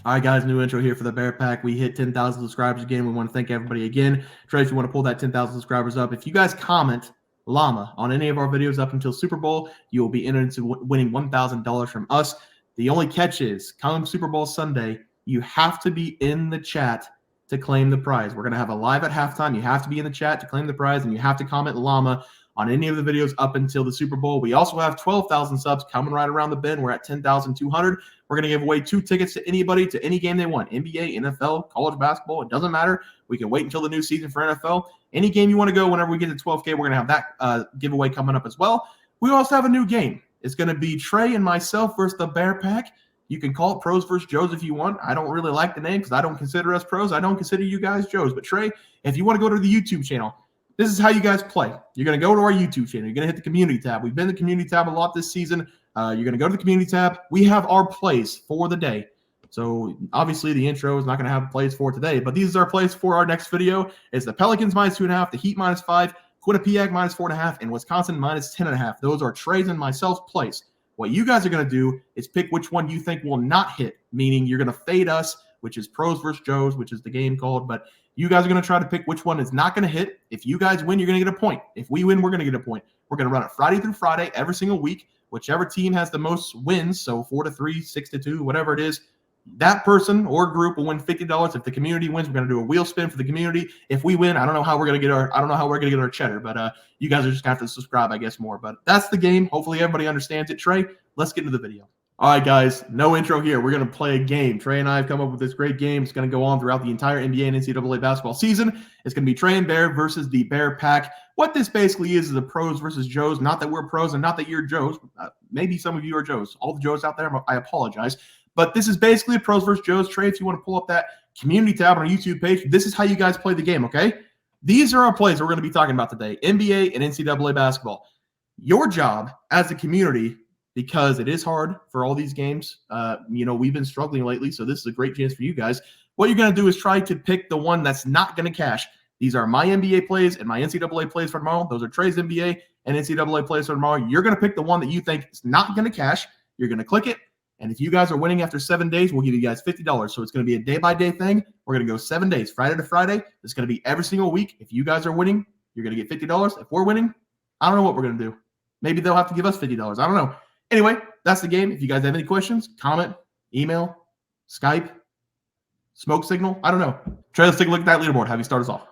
All right, guys, new intro here for the Bear Pack. We hit 10,000 subscribers again. We want to thank everybody again. Trey, if you want to pull that 10,000 subscribers up, if you guys comment llama on any of our videos up until Super Bowl, you will be entered into winning $1,000 from us. The only catch is, come Super Bowl Sunday, you have to be in the chat to claim the prize. We're going to have a live at halftime. You have to be in the chat to claim the prize, and you have to comment llama on any of the videos up until the Super Bowl. We also have 12,000 subs coming right around the bend. We're at 10,200. We're going to give away 2 tickets to anybody to any game they want. NBA, NFL, college basketball, it doesn't matter. We can wait until the new season for NFL. Any game you want to go, whenever we get to 12K, we're going to have that giveaway coming up as well. We also have a new game. It's going to be Trey and myself versus the Bear Pack. You can call it Pros versus Joes if you want. I don't really like the name because I don't consider us pros. I don't consider you guys Joes. But Trey, if you want to go to the YouTube channel, this is how you guys play. You're going to go to our YouTube channel. You're going to hit the community tab. We've been in the community tab a lot this season. You're going to go to the community tab. We have our plays for the day. So obviously the intro is not going to have plays for today, but these are our plays for our next video. It's the Pelicans -2.5, the Heat -5, Quinnipiac -4.5, and Wisconsin -10.5. Those are Trey's and myself's plays. What you guys are going to do is pick which one you think will not hit, meaning you're going to fade us, which is Pros versus Joes, which is the game called, but you guys are going to try to pick which one is not going to hit. If you guys win, you're going to get a point. If we win, we're going to get a point. We're going to run it Friday through Friday every single week. Whichever team has the most wins, so 4-3, 6-2, whatever it is, that person or group will win $50. If the community wins, we're going to do a wheel spin for the community. If we win, I don't know how we're going to get our cheddar, but you guys are just going to have to subscribe, I guess, more. But that's the game. Hopefully everybody understands it. Trey, let's get into the video. All right, guys, no intro here. We're going to play a game. Trey and I have come up with this great game. It's going to go on throughout the entire NBA and NCAA basketball season. It's going to be Trey and Bear versus the Bear Pack. What this basically is a pros versus Joes. Not that we're pros and not that you're Joes. Maybe some of you are Joes. All the Joes out there, I apologize. But this is basically a pros versus Joes. Trey, if you want to pull up that community tab on our YouTube page, this is how you guys play the game, okay? These are our plays we're going to be talking about today, NBA and NCAA basketball. Your job as a community, because it is hard for all these games. We've been struggling lately, so this is a great chance for you guys. What you're going to do is try to pick the one that's not going to cash. These are my NBA plays and my NCAA plays for tomorrow. Those are Trey's NBA and NCAA plays for tomorrow. You're going to pick the one that you think is not going to cash. You're going to click it, and if you guys are winning after 7 days, we'll give you guys $50. So it's going to be a day-by-day thing. We're going to go 7 days, Friday to Friday. It's going to be every single week. If you guys are winning, you're going to get $50. If we're winning, I don't know what we're going to do. Maybe they'll have to give us $50. I don't know. Anyway, that's the game. If you guys have any questions, comment, email, Skype, smoke signal. I don't know. Trey, let's take a look at that leaderboard. Have you start us off?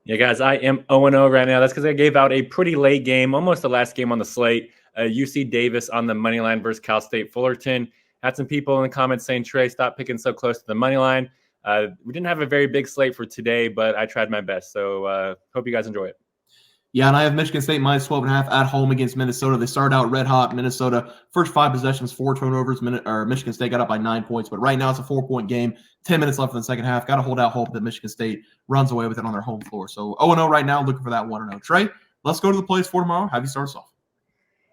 Yeah, guys, I am 0-0 right now. That's because I gave out a pretty late game, almost the last game on the slate. UC Davis on the money line versus Cal State Fullerton. Had some people in the comments saying, Trey, stop picking so close to the money line. We didn't have a very big slate for today, but I tried my best. So hope you guys enjoy it. Yeah, and I have Michigan State -12.5 at home against Minnesota. They started out red hot. Minnesota, first 5 possessions, 4 turnovers. Michigan State got up by 9 points, but right now it's a 4-point game. 10 minutes left in the second half. Got to hold out hope that Michigan State runs away with it on their home floor. So 0-0 right now, looking for that 1-0. Trey, let's go to the plays for tomorrow. Have you start us off?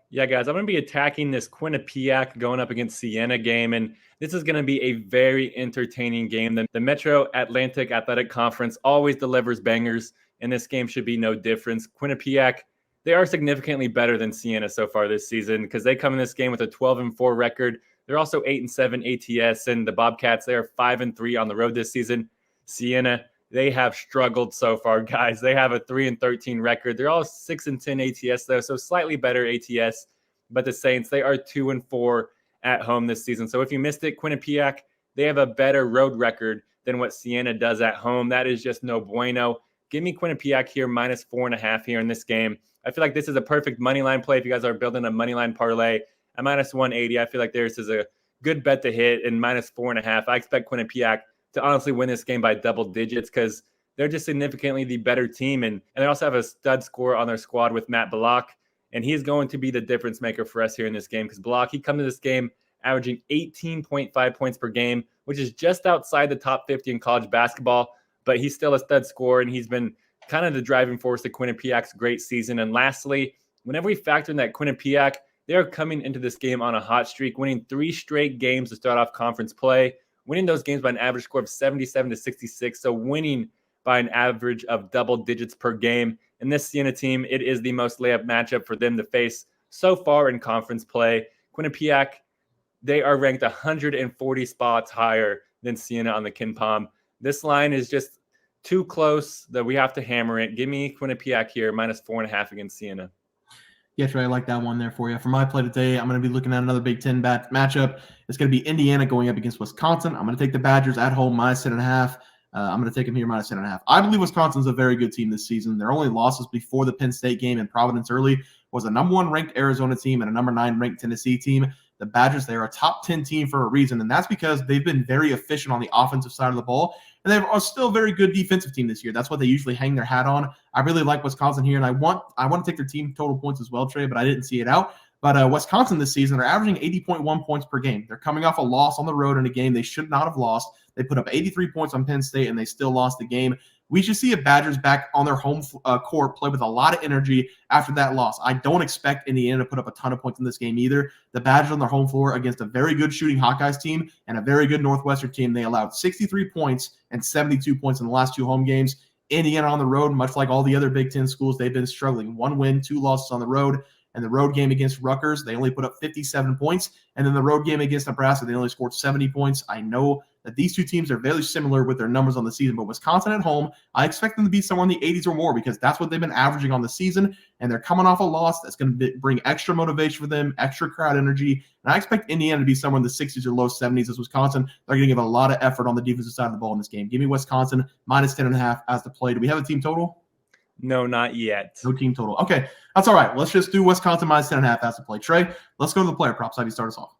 Yeah, guys, I'm going to be attacking this Quinnipiac going up against Siena game, and this is going to be a very entertaining game. The Metro Atlantic Athletic Conference always delivers bangers, and this game should be no difference. Quinnipiac, they are significantly better than Siena so far this season because they come in this game with a 12-4 record. They're also 8-7 ATS, and the Bobcats, they are 5-3 on the road this season. Siena, they have struggled so far, guys. They have a 3-13 record. They're all 6-10 ATS, though, so slightly better ATS. But the Saints, they are 2-4 at home this season. So if you missed it, Quinnipiac, they have a better road record than what Siena does at home. That is just no bueno. Give me Quinnipiac here, -4.5 here in this game. I feel like this is a perfect money line play if you guys are building a money line parlay. At -180, I feel like this is a good bet to hit, and -4.5. I expect Quinnipiac to honestly win this game by double digits because they're just significantly the better team. And they also have a stud scorer on their squad with Matt Block, and he's going to be the difference maker for us here in this game because Block, he comes to this game averaging 18.5 points per game, which is just outside the top 50 in college basketball, but he's still a stud scorer, and he's been kind of the driving force of Quinnipiac's great season. And lastly, whenever we factor in that Quinnipiac, they are coming into this game on a hot streak, winning 3 straight games to start off conference play, winning those games by an average score of 77-66, so winning by an average of double digits per game. And this Siena team, it is the most layup matchup for them to face so far in conference play. Quinnipiac, they are ranked 140 spots higher than Siena on the KenPom. This line is just too close that we have to hammer it. Give me Quinnipiac here, -4.5 against Siena. Yeah, Trey, I like that one there for you. For my play today, I'm going to be looking at another Big Ten matchup. It's going to be Indiana going up against Wisconsin. I'm going to take the Badgers at home -10.5. I'm going to take them here -10.5. I believe Wisconsin's a very good team this season. Their only losses before the Penn State game in Providence early was a number 1 ranked Arizona team and a number 9 ranked Tennessee team. The Badgers, they're a top 10 team for a reason, and that's because they've been very efficient on the offensive side of the ball, and they're still a very good defensive team this year. That's what they usually hang their hat on. I really like Wisconsin here, and I want to take their team total points as well, Trey, but I didn't see it out. But Wisconsin this season, they're averaging 80.1 points per game. They're coming off a loss on the road in a game they should not have lost. They put up 83 points on Penn State, and they still lost the game. We should see a Badgers back on their home court play with a lot of energy after that loss. I don't expect Indiana to put up a ton of points in this game either. The Badgers on their home floor against a very good shooting Hawkeyes team and a very good Northwestern team. They allowed 63 points and 72 points in the last 2 home games. Indiana on the road, much like all the other Big Ten schools, they've been struggling. 1 win, 2 losses on the road. And the road game against Rutgers, they only put up 57 points. And then the road game against Nebraska, they only scored 70 points. I know that these 2 teams are very similar with their numbers on the season, but Wisconsin at home, I expect them to be somewhere in the 80s or more because that's what they've been averaging on the season. And they're coming off a loss that's going to bring extra motivation for them, extra crowd energy. And I expect Indiana to be somewhere in the 60s or low 70s as Wisconsin. They're going to give a lot of effort on the defensive side of the ball in this game. Give me Wisconsin -10.5 as the play. Do we have a team total? No, not yet. No team total. Okay, that's all right. Let's just do Wisconsin -10.5 as the play. Trey, let's go to the player props. How do you start us off?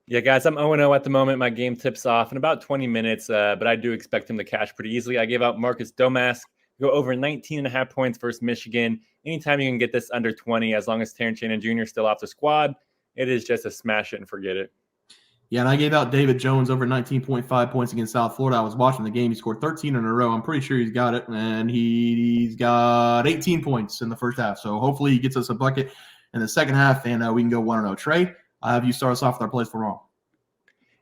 Yeah, guys, I'm 0-0 at the moment. My game tips off in about 20 minutes, but I do expect him to cash pretty easily. I gave out Marcus Domask, go over 19.5 points versus Michigan. Anytime you can get this under 20, as long as Terrence Shannon Jr. is still off the squad, it is just a smash it and forget it. Yeah, and I gave out David Jones over 19.5 points against South Florida. I was watching the game. He scored 13 in a row. I'm pretty sure he's got it, and he's got 18 points in the first half. So hopefully he gets us a bucket in the second half, and we can go 1-0. Trey, have you start us off with our plays for wrong?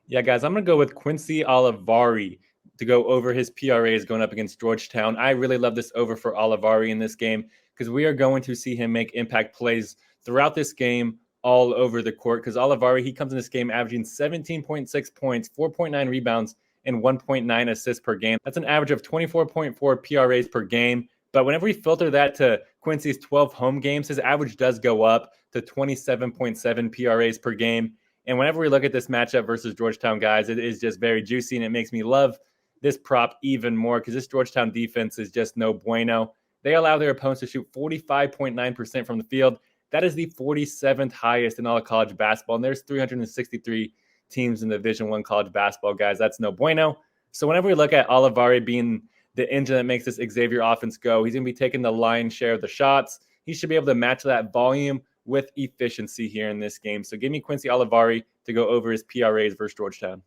Yeah, guys, I'm going to go with Quincy Olivari to go over his PRAs going up against Georgetown. I really love this over for Olivari in this game because we are going to see him make impact plays throughout this game all over the court because Olivari, he comes in this game averaging 17.6 points, 4.9 rebounds, and 1.9 assists per game. That's an average of 24.4 PRAs per game. But whenever we filter that to Quincy's 12 home games, his average does go up to 27.7 PRAs per game. And whenever we look at this matchup versus Georgetown, guys, it is just very juicy, and it makes me love this prop even more because this Georgetown defense is just no bueno. They allow their opponents to shoot 45.9% from the field. That is the 47th highest in all of college basketball, and there's 363 teams in Division I college basketball, guys. That's no bueno. So whenever we look at Olivari being the engine that makes this Xavier offense go, he's going to be taking the lion's share of the shots. He should be able to match that volume with efficiency here in this game. So give me Quincy Olivari to go over his PRAs versus Georgetown.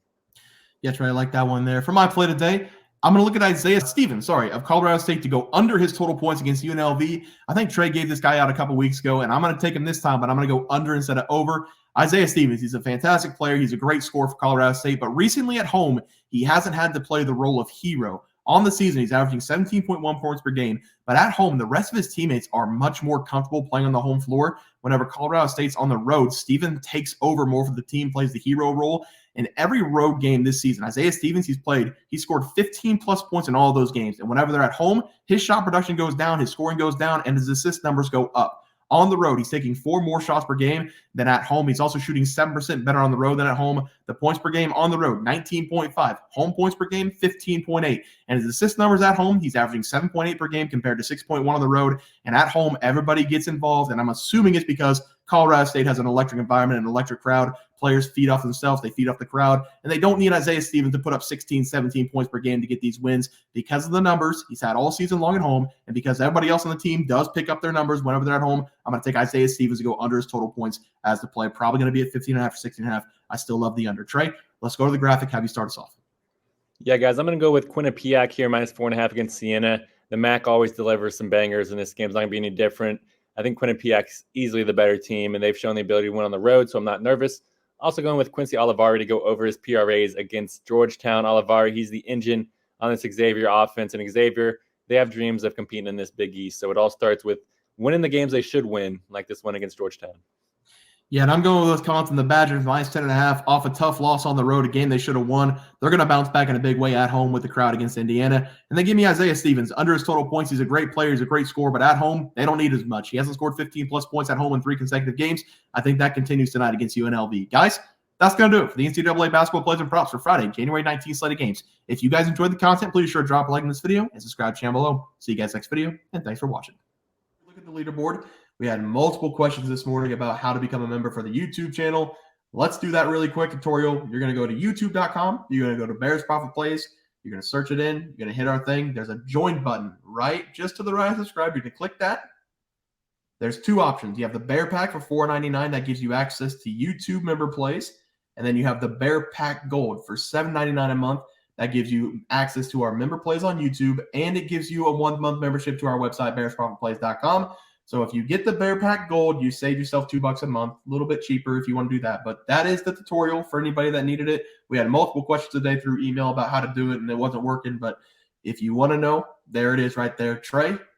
Yeah, Trey, I like that one there. For my play today, I'm going to look at Isaiah Stevens, of Colorado State to go under his total points against UNLV. I think Trey gave this guy out a couple weeks ago, and I'm going to take him this time, but I'm going to go under instead of over. Isaiah Stevens, he's a fantastic player. He's a great scorer for Colorado State, but recently at home, he hasn't had to play the role of hero. On the season, he's averaging 17.1 points per game, but at home, the rest of his teammates are much more comfortable playing on the home floor. Whenever Colorado State's on the road, Steven takes over more for the team, plays the hero role. In every road game this season, Isaiah Stevens, he scored 15-plus points in all of those games. And whenever they're at home, his shot production goes down, his scoring goes down, and his assist numbers go up. On the road, he's taking 4 more shots per game than at home. He's also shooting 7% better on the road than at home. The points per game on the road, 19.5. Home points per game, 15.8. And his assist numbers at home, he's averaging 7.8 per game compared to 6.1 on the road. And at home, everybody gets involved. And I'm assuming it's because Colorado State has an electric environment, an electric crowd. Players feed off themselves. They feed off the crowd. And they don't need Isaiah Stevens to put up 16, 17 points per game to get these wins because of the numbers he's had all season long at home. And because everybody else on the team does pick up their numbers whenever they're at home, I'm going to take Isaiah Stevens to go under his total points as the play. Probably going to be at 15.5 or 16.5. I still love the under. Trey, let's go to the graphic. Have you start us off? Yeah, guys, I'm going to go with Quinnipiac here, -4.5 against Siena. The MAC always delivers some bangers, and this game's not going to be any different. I think Quinnipiac's easily the better team, and they've shown the ability to win on the road, so I'm not nervous. Also going with Quincy Olivari to go over his PRAs against Georgetown. Olivari, he's the engine on this Xavier offense, and Xavier, they have dreams of competing in this Big East, so it all starts with winning the games they should win, like this one against Georgetown. Yeah, and I'm going with Wisconsin. The Badgers minus 10.5 off a tough loss on the road, a game they should have won. They're going to bounce back in a big way at home with the crowd against Indiana. And then give me Isaiah Stevens. Under his total points, he's a great player. He's a great scorer, but at home, they don't need as much. He hasn't scored 15-plus points at home in 3 consecutive games. I think that continues tonight against UNLV. Guys, that's going to do it for the NCAA basketball plays and props for Friday, January 19th slate of games. If you guys enjoyed the content, please be sure to drop a like in this video and subscribe to the channel below. See you guys next video, and thanks for watching. Look at the leaderboard. We had multiple questions this morning about how to become a member for the YouTube channel. Let's do that really quick tutorial. You're going to go to youtube.com. You're going to go to Bears Profit Plays. You're going to search it in. You're going to hit our thing. There's a join button right just to the right of subscribe. You're going to click that. There's 2 options. You have the Bear Pack for $4.99. That gives you access to YouTube member plays. And then you have the Bear Pack Gold for $7.99 a month. That gives you access to our member plays on YouTube. And it gives you a 1-month membership to our website, bearsprofitplays.com. So if you get the Bear Pack Gold, you save yourself $2 a month, a little bit cheaper if you want to do that. But that is the tutorial for anybody that needed it. We had multiple questions today through email about how to do it, and it wasn't working. But if you want to know, there it is right there. Trey,